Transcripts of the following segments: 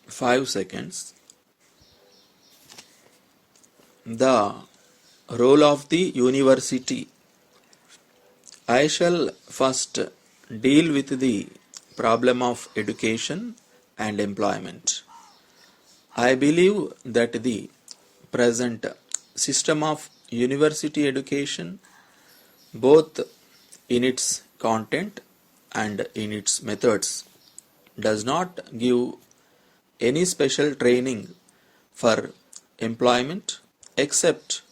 5 seconds. The role of the university. I shall first deal with the problem of education and employment. I believe that the present system of university education, both in its content and in its methods, does not give any special training for employment except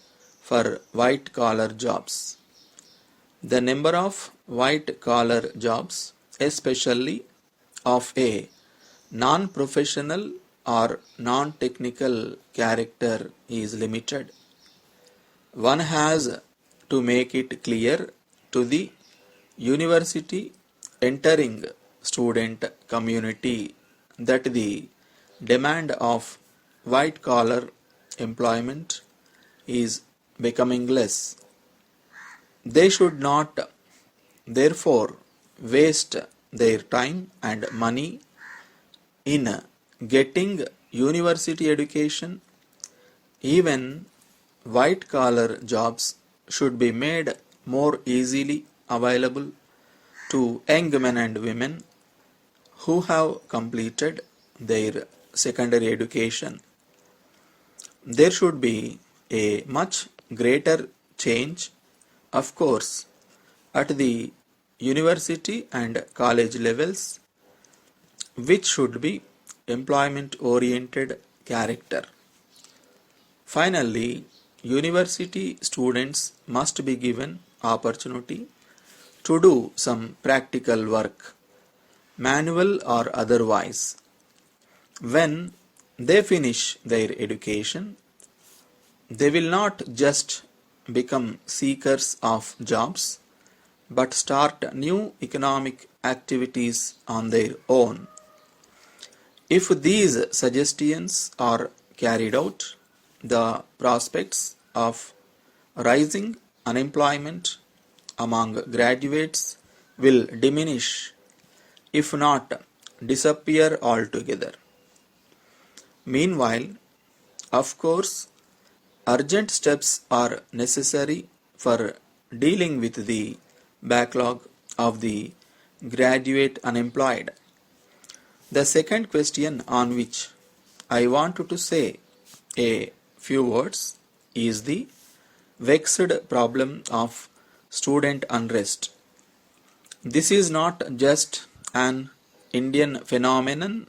for white collar jobs. The number of white collar jobs, especially of a non-professional or non-technical character, is limited. One has to make it clear to the university entering student community that the demand of white collar employment is becoming less. They should not therefore waste their time and money in getting university education. Even white collar jobs should be made more easily available to young men and women who have completed their secondary education. There should be a much greater change, of course, at the university and college levels, which should be employment oriented character. Finally, university students must be given opportunity to do some practical work, manual or otherwise. When they finish their education, they will not just become seekers of jobs, but start new economic activities on their own. If these suggestions are carried out, the prospects of rising unemployment among graduates will diminish, if not disappear altogether. Meanwhile, of course, urgent steps are necessary for dealing with the backlog of the graduate unemployed. The second question on which I want to say a few words is the vexed problem of student unrest. This is not just an Indian phenomenon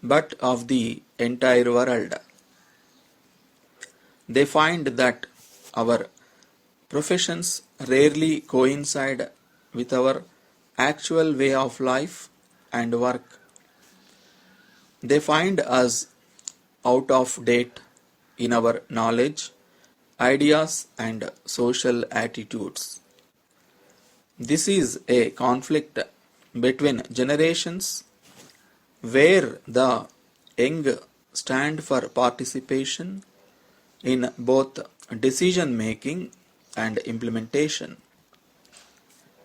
but of the entire world. They find that our professions rarely coincide with our actual way of life and work. They find us out of date in our knowledge, ideas, and social attitudes. This is a conflict between generations where the young stand for participation in both decision making and implementation.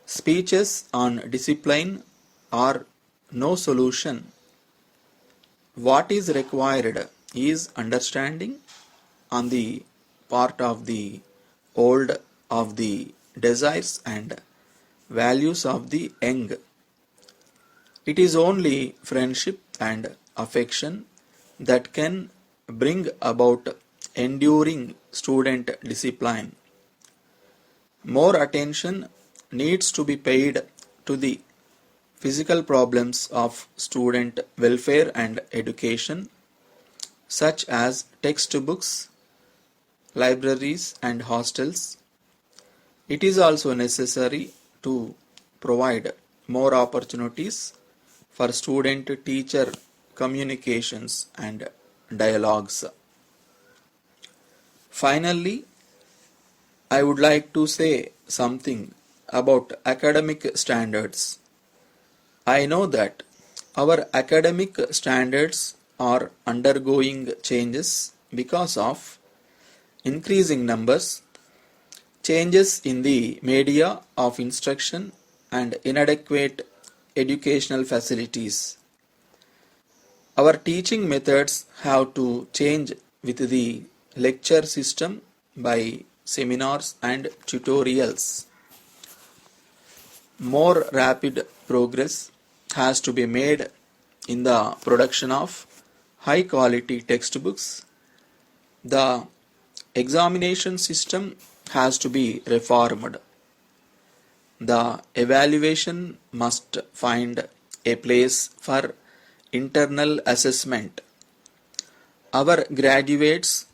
Speeches on discipline are no solution. What is required is understanding on the part of the old of the desires and values of the young. It is only friendship and affection that can bring about enduring student discipline. More attention needs to be paid to the physical problems of student welfare and education, such as textbooks, libraries, and hostels. It is also necessary to provide more opportunities for student-teacher communications and dialogues. Finally, I would like to say something about academic standards. I know that our academic standards are undergoing changes because of increasing numbers, changes in the media of instruction, and inadequate educational facilities. Our teaching methods have to change with the lecture system by seminars and tutorials. More rapid progress has to be made in the production of high quality textbooks. The examination system has to be reformed. The evaluation must find a place for internal assessment. Our graduates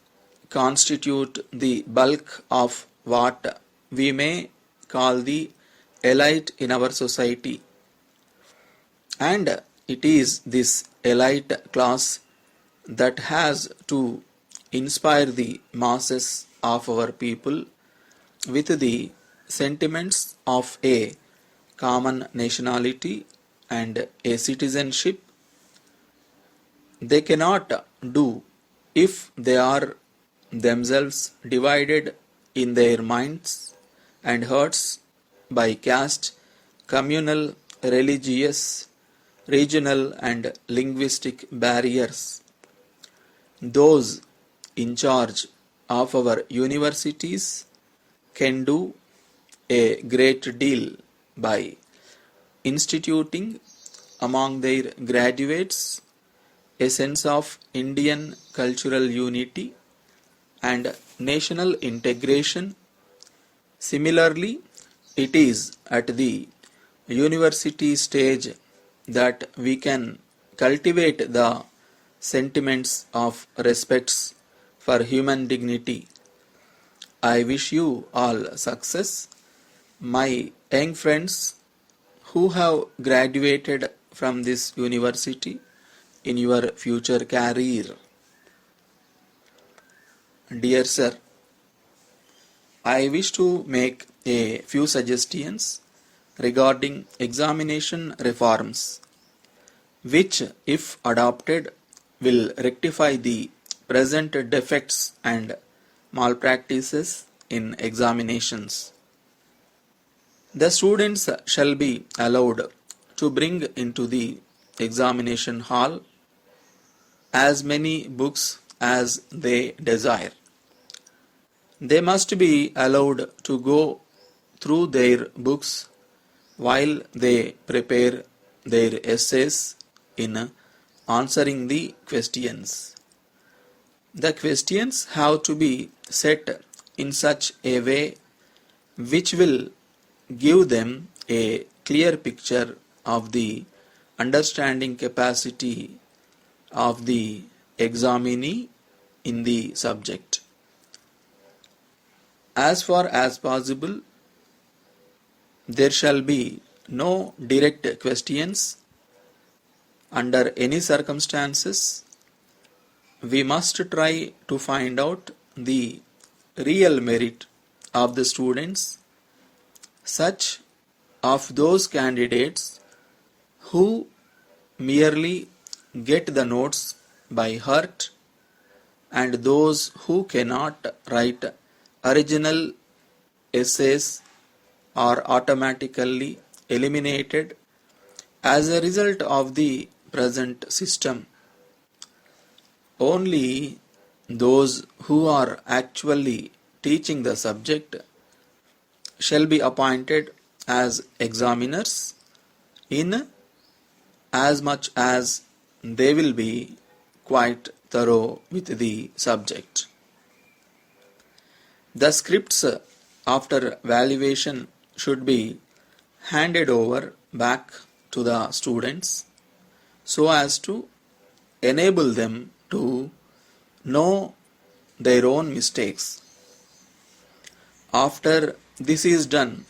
constitute the bulk of what we may call the elite in our society, and it is this elite class that has to inspire the masses of our people with the sentiments of a common nationality and a citizenship. They cannot do if they are themselves divided in their minds and hearts by caste, communal, religious, regional, and linguistic barriers. Those in charge of our universities can do a great deal by instituting among their graduates a sense of Indian cultural unity and national integration. Similarly, it is at the university stage that we can cultivate the sentiments of respects for human dignity. I wish you all success, my young friends who have graduated from this university, in your future career. Dear sir, I wish to make a few suggestions regarding examination reforms, which, if adopted, will rectify the present defects and malpractices in examinations. The students shall be allowed to bring into the examination hall as many books as they desire. They must be allowed to go through their books while they prepare their essays in answering the questions. The questions have to be set in such a way which will give them a clear picture of the understanding capacity of the examinee in the subject. As far as possible, there shall be no direct questions under any circumstances. We must try to find out the real merit of the students, such of those candidates who merely get the notes by heart, and those who cannot write original essays are automatically eliminated as a result of the present system. Only those who are actually teaching the subject shall be appointed as examiners, in as much as they will be quite thorough with the subject. The scripts after valuation should be handed over back to the students so as to enable them to know their own mistakes. After this is done,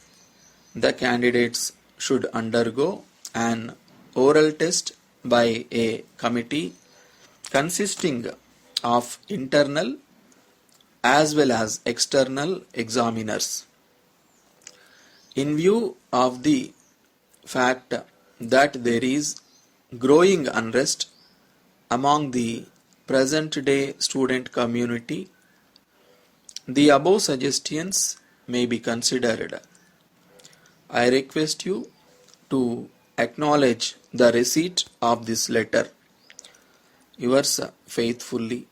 the candidates should undergo an oral test by a committee consisting of internal as well as external examiners. In view of the fact that there is growing unrest among the present day student community, the above suggestions may be considered. I request you to acknowledge the receipt of this letter. Yours faithfully,